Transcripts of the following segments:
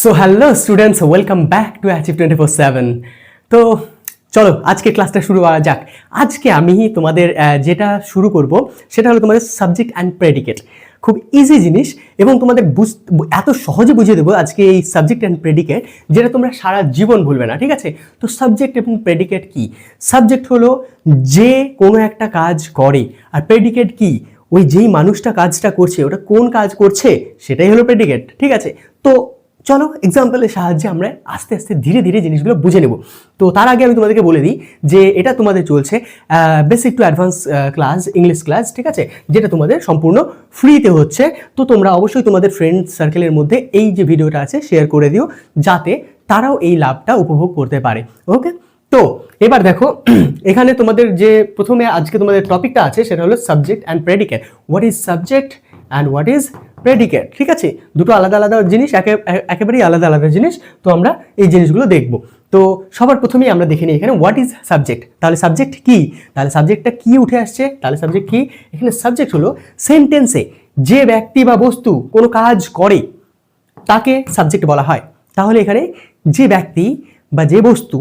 So hello students, welcome back to achieve 24/7। তো চলো আজকে ক্লাসটা শুরু করা যাক। আজকে আমি তোমাদের যেটা শুরু করব সেটা হলো তোমাদের সাবজেক্ট অ্যান্ড প্রেডিকেট। খুব ইজি জিনিস এবং তোমাদের এত সহজে বুঝিয়ে দেবো আজকে এই সাবজেক্ট অ্যান্ড প্রেডিকেট, যেটা তোমরা সারা জীবন ভুলবে না। ঠিক আছে, তো সাবজেক্ট এবং প্রেডিকেট কি? সাবজেক্ট হলো যে কোনো একটা কাজ করে, আর প্রেডিকেট কি? ওই যেই মানুষটা কাজটা করছে ওটা কোন কাজ করছে সেটাই হলো প্রেডিকেট। ঠিক আছে, তো চলো এক্সাম্পলের সাহায্যে আমরা আস্তে আস্তে ধীরে ধীরে জিনিসগুলো বুঝে নেব। তো তার আগে আমি তোমাদেরকে বলে দিই যে এটা তোমাদের চলছে basic to advance class, English class. ঠিক আছে, যেটা তোমাদের সম্পূর্ণ ফ্রিতে হচ্ছে। তো তোমরা অবশ্যই তোমাদের ফ্রেন্ড সার্কেলের মধ্যে এই যে ভিডিওটা আছে শেয়ার করে দিও, যাতে তারাও এই লাভটা উপভোগ করতে পারে। ওকে, তো এবার দেখো এখানে তোমাদের যে প্রথমে আজকে তোমাদের টপিকটা আছে সেটা হলো subject and predicate. What is subject and what is predicate? ঠিক আছে, দুটো আলাদা আলাদা জিনিস, একেবারেই আলাদা আলাদা জিনিস। তো আমরা এই জিনিসগুলো দেখব। তো সবার প্রথমেই আমরা দেখে নিই এখানে হোয়াট ইজ সাবজেক্ট। তাহলে সাবজেক্ট কি? তাহলে সাবজেক্টটা কি উঠে আসছে? তাহলে সাবজেক্ট কি? এখানে সাবজেক্ট হলো সেন্টেন্সে যে ব্যক্তি বা বস্তু কোনো কাজ করে তাকে সাবজেক্ট বলা হয়। তাহলে এখানে যে ব্যক্তি বা যে বস্তু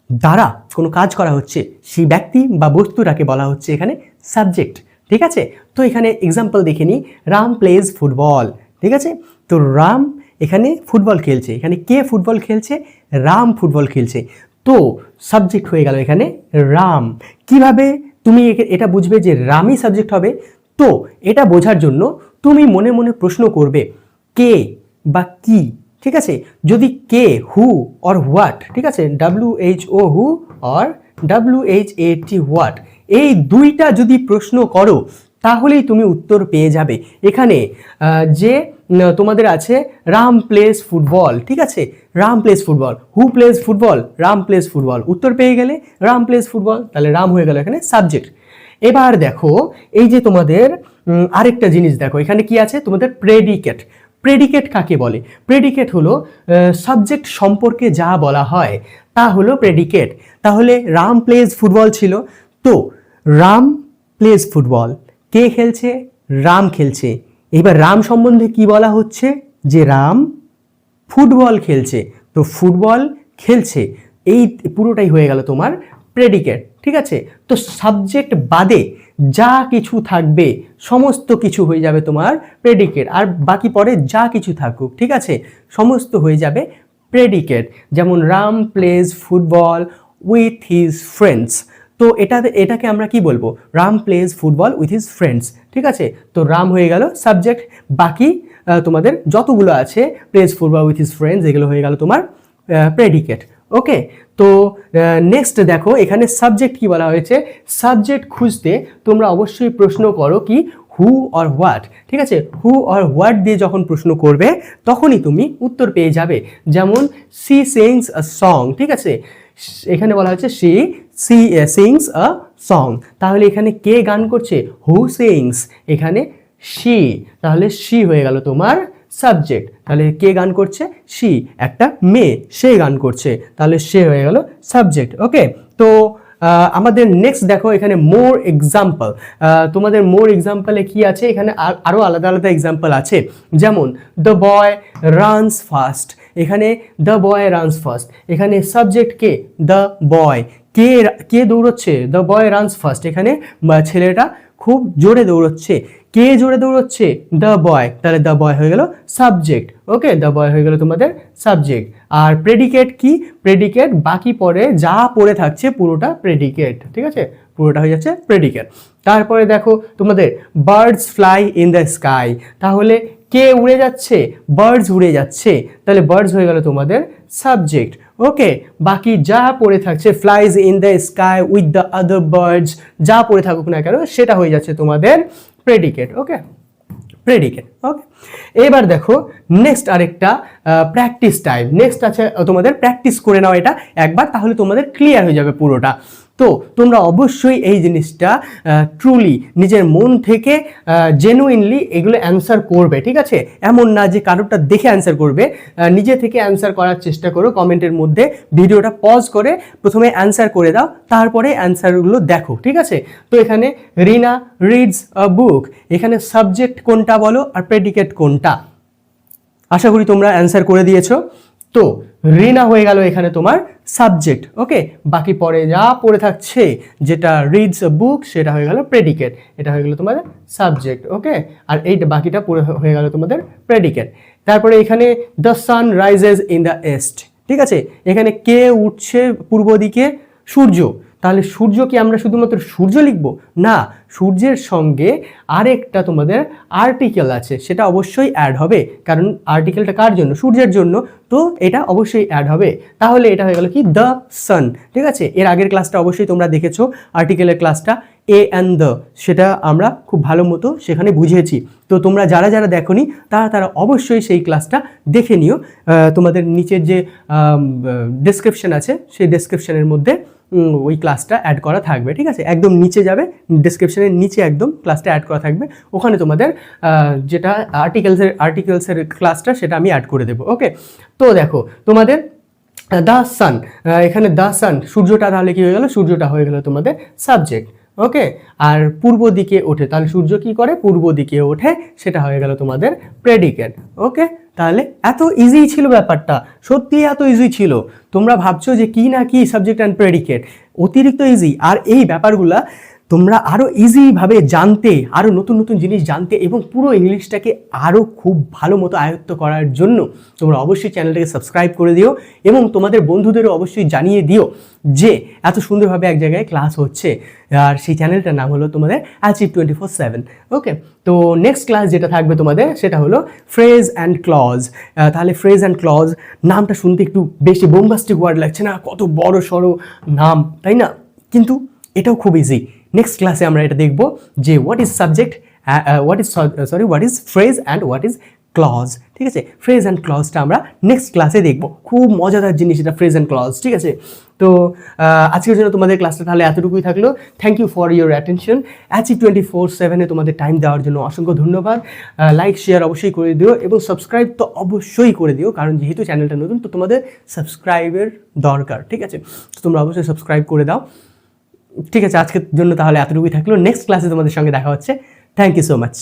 দ্বারা কোনো কাজ করা হচ্ছে সেই ব্যক্তি বা বস্তুটাকে বলা হচ্ছে এখানে সাবজেক্ট। ঠিক আছে, তো এখানে এক্সাম্পল দেখে নিই। Ram plays football. ঠিক আছে, তো রাম এখানে ফুটবল খেলছে। এখানে কে ফুটবল খেলছে? রাম ফুটবল খেলছে। তো সাবজেক্ট হয়ে গেল এখানে রাম। কিভাবে তুমি এটা বুঝবে যে রামই সাবজেক্ট হবে? তো এটা বোঝার জন্য তুমি মনে মনে প্রশ্ন করবে কে বা কি। ঠিক আছে, যদি কে, হু অর হোয়াট, ঠিক আছে, WHO who or WHAT what, এই দুইটা যদি প্রশ্ন করো তাহলেই তুমি উত্তর পেয়ে যাবে। এখানে যে তোমাদের আছে রাম প্লেস ফুটবল। ঠিক আছে, Ram plays football. Who plays football? Ram plays football. উত্তর পেয়ে গেলে রাম প্লেস ফুটবল, তাহলে রাম হয়ে গেল এখানে সাবজেক্ট। এবার দেখো এই যে তোমাদের আরেকটা জিনিস দেখো, এখানে কি আছে তোমাদের প্রেডিকেট। প্রেডিকেট কাকে বলে? প্রেডিকেট হলো সাবজেক্ট সম্পর্কে যা বলা হয় তা হলো প্রেডিকেট। তাহলে রাম প্লেজ ফুটবল ছিল, তো রাম প্লেজ ফুটবল। কে খেলছে? রাম খেলছে। এবার রাম সম্বন্ধে কি বলা হচ্ছে? যে রাম ফুটবল খেলছে, তো ফুটবল খেলছে। এই পুরোটাই হয়ে গেল তোমার প্রেডিকেট। ঠিক আছে, তো সাবজেক্ট বাদে যা কিছু থাকবে সমস্ত কিছু হয়ে যাবে তোমার প্রেডিকেট, আর বাকি পরে যা কিছু থাকুক, ঠিক আছে, সমস্ত হয়ে যাবে প্রেডিকেট। যেমন Ram plays football with his friends. তো এটাকে আমরা কি বলবো? Ram plays football with his friends. ঠিক আছে, তো রাম হয়ে গেল সাবজেক্ট, বাকি তোমাদের যতগুলো আছে plays football with his friends, এগুলো হয়ে গেল তোমার প্রেডিকেট। ওকে, তো নেক্সট দেখো এখানে সাবজেক্ট কি বলা হয়েছে। সাবজেক্ট খুঁজতে তোমরা অবশ্যই প্রশ্ন করো কি হু অর হোয়াট। ঠিক আছে, হু অর হোয়াট দিয়ে যখন প্রশ্ন করবে তখনই তুমি উত্তর পেয়ে যাবে। যেমন সি সিংস আ সং। ঠিক আছে, এখানে বলা হচ্ছে সি সিংস আ সং। তাহলে এখানে কে গান করছে? হু সিংস। এখানে শি, তাহলে শি হয়ে গেল তোমার সাবজেক্ট। তাহলে কে গান করছে? শি, একটা মেয়ে, সে গান করছে, তাহলে সে হয়ে গেল সাবজেক্ট। ওকে, তো আমাদের নেক্সট দেখো এখানে মোর এক্সাম্পল। তোমাদের মোর এক্সাম্পলে কি আছে? এখানে আরও আলাদা আলাদা এক্সাম্পল আছে। যেমন দ্য বয় রানস ফাস্ট। এখানে দ্য বয় রানস ফাস্ট, এখানে সাবজেক্ট কে? The boy. কে দৌড়চ্ছে? The boy runs fast. এখানে ছেলেটা খুব জোরে দৌড়চ্ছে। কে জোরে দৌড়চ্ছে? দ্য বয়, তাহলে দ্য বয় হয়ে গেল সাবজেক্ট। ওকে, দ্য বয় হয়ে গেল তোমাদের সাবজেক্ট। আর প্রেডিকেট কি? প্রেডিকেট বাকি পরে যা পড়ে থাকছে পুরোটা প্রেডিকেট। ঠিক আছে, পুরোটা হয়ে যাচ্ছে প্রেডিকেট। তারপরে দেখো তোমাদের birds fly in the sky. তাহলে কে উড়ে যাচ্ছে? বার্ডস উড়ে যাচ্ছে, তাহলে বার্ডস হয়ে গেল তোমাদের সাবজেক্ট। ওকে, বাকি যা পড়ে থাকছে flies in the sky with the other birds, যা পড়ে থাকুক না কেন সেটা হয়ে যাচ্ছে তোমাদের প্রেডিকেট। ওকে, প্রেডিকেট। ওকে, এবার দেখো নেক্সট আরেকটা প্র্যাকটিস টাইম। নেক্সট আছে তোমাদের প্র্যাকটিস করে নাও এটা একবার, তাহলে তোমাদের ক্লিয়ার হয়ে যাবে পুরোটা। তো তোমরা অবশ্যই এই জিনিসটা ট্রুলি নিজের মন থেকে জেনুইনলি এগুলো অ্যান্সার করবে। ঠিক আছে, এমন না যে কারোরটা দেখে অ্যান্সার করবে, নিজে থেকে অ্যান্সার করার চেষ্টা করো। কমেন্টের মধ্যে ভিডিওটা পজ করে প্রথমে অ্যান্সার করে দাও, তারপরে অ্যান্সারগুলো দেখো। ঠিক আছে, তো এখানে রিনা রিডস আ বুক, এখানে সাবজেক্ট কোনটা বলো আর প্রেডিকেট কোনটা? আশা করি তোমরা অ্যান্সার করে দিয়েছো। তো রিনা হয়ে গেল এখানে তোমার সাবজেক্ট। ওকে, বাকি পরে যা পড়ে থাকছে, যেটা রিডস আ বুক, সেটা হয়ে গেল প্রেডিকেট, এটা হয়ে গেল তোমাদের সাবজেক্ট। ওকে, আর এইটা বাকিটা পুরো হয়ে গেল তোমাদের প্রেডিকেট। তারপরে এখানে the sun rises in the east, ঠিক আছে, এখানে কে উঠছে পূর্ব দিকে? সূর্য। তাহলে সূর্য কি আমরা শুধুমাত্র সূর্য লিখব? না, সূর্যের সঙ্গে আরেকটা তোমাদের আর্টিকেল আছে, সেটা অবশ্যই অ্যাড হবে, কারণ আর্টিকেলটা কার জন্য? সূর্যের জন্য, তো এটা অবশ্যই অ্যাড হবে। তাহলে এটা হয়ে গেল কি? The sun. ঠিক আছে, এর আগের ক্লাসটা অবশ্যই তোমরা দেখেছো, আর্টিকেলের ক্লাসটা এ অ্যান্ড দ্য, সেটা আমরা খুব ভালো মতো সেখানে বুঝিয়েছি। তো তোমরা যারা যারা দেখোনি তারা অবশ্যই সেই ক্লাসটা দেখে নিও। তোমাদের নিচের যে ডেসক্রিপশন আছে, সেই ডেসক্রিপশনের মধ্যে ওই ক্লাসটা অ্যাড করা থাকবে। ঠিক আছে, একদম নিচে যাবে, ডেসক্রিপশনের নিচে একদম ক্লাসটা অ্যাড করা থাকবে, ওখানে তোমাদের যেটা আর্টিকেলসের ক্লাসটা সেটা আমি অ্যাড করে দেবো। ওকে, তো দেখো তোমাদের দ্য সান, এখানে দ্য সান, সূর্যটা তাহলে কি হয়ে গেল? সূর্যটা হয়ে গেল তোমাদের সাবজেক্ট। ওকে, আর পূর্ব দিকে ওঠে, তাহলে সূর্য কি করে? পূর্ব দিকে ওঠে, সেটা হয়ে গেল তোমাদের প্রেডিকেট। ওকে, তাহলে এত ইজি ছিল ব্যাপারটা, সত্যি এত ইজি ছিল। তোমরা ভাবছো যে কি না কি সাবজেক্ট অ্যান্ড প্রেডিকেট, অতিরিক্ত ইজি। আর এই ব্যাপারগুলা তোমরা আরও ইজিভাবে জানতে, আরও নতুন নতুন জিনিস জানতে এবং পুরো ইংলিশটাকে আরও খুব ভালো মতো আয়ত্ত করার জন্য তোমরা অবশ্যই চ্যানেলটাকে সাবস্ক্রাইব করে দিও এবং তোমাদের বন্ধুদেরও অবশ্যই জানিয়ে দিও যে এত সুন্দরভাবে এক জায়গায় ক্লাস হচ্ছে। আর সেই চ্যানেলটার নাম হলো তোমাদের অ্যাচিভ 24/7। ওকে, তো নেক্সট ক্লাস যেটা থাকবে তোমাদের সেটা হলো ফ্রেজ অ্যান্ড ক্লজ। তাহলে ফ্রেজ অ্যান্ড ক্লজ নামটা শুনতে একটু বেশি বোম্বাস্টিক ওয়ার্ড লাগছে না? কত বড় সড়ো নাম, তাই না? কিন্তু এটাও খুব ইজি। নেক্সট ক্লাসে আমরা এটা দেখব যে what is subject, what is phrase and what is clause. ঠিক আছে, ফ্রেজ অ্যান্ড ক্লজটা আমরা নেক্সট ক্লাসে দেখব। খুব মজাদার জিনিস এটা, ফ্রেজ অ্যান্ড ক্লজ। ঠিক আছে, তো আজকের জন্য তোমাদের ক্লাসটা তাহলে এতটুকুই থাকলো। Thank you for your attention. Achieve 24/7-এ তোমাদের টাইম দেওয়ার জন্য অসংখ্য ধন্যবাদ। লাইক শেয়ার অবশ্যই করে দিও এবং সাবস্ক্রাইব তো অবশ্যই করে দিও, কারণ যেহেতু চ্যানেলটা নতুন তো তোমাদের সাবস্ক্রাইবের দরকার। ঠিক আছে, তো তোমরা অবশ্যই সাবস্ক্রাইব করে দাও। ঠিক আছে, আজকের জন্য তাহলে এতটুকুই থাকলো। নেক্সট ক্লাসে তোমাদের সঙ্গে দেখা হচ্ছে। Thank you so much.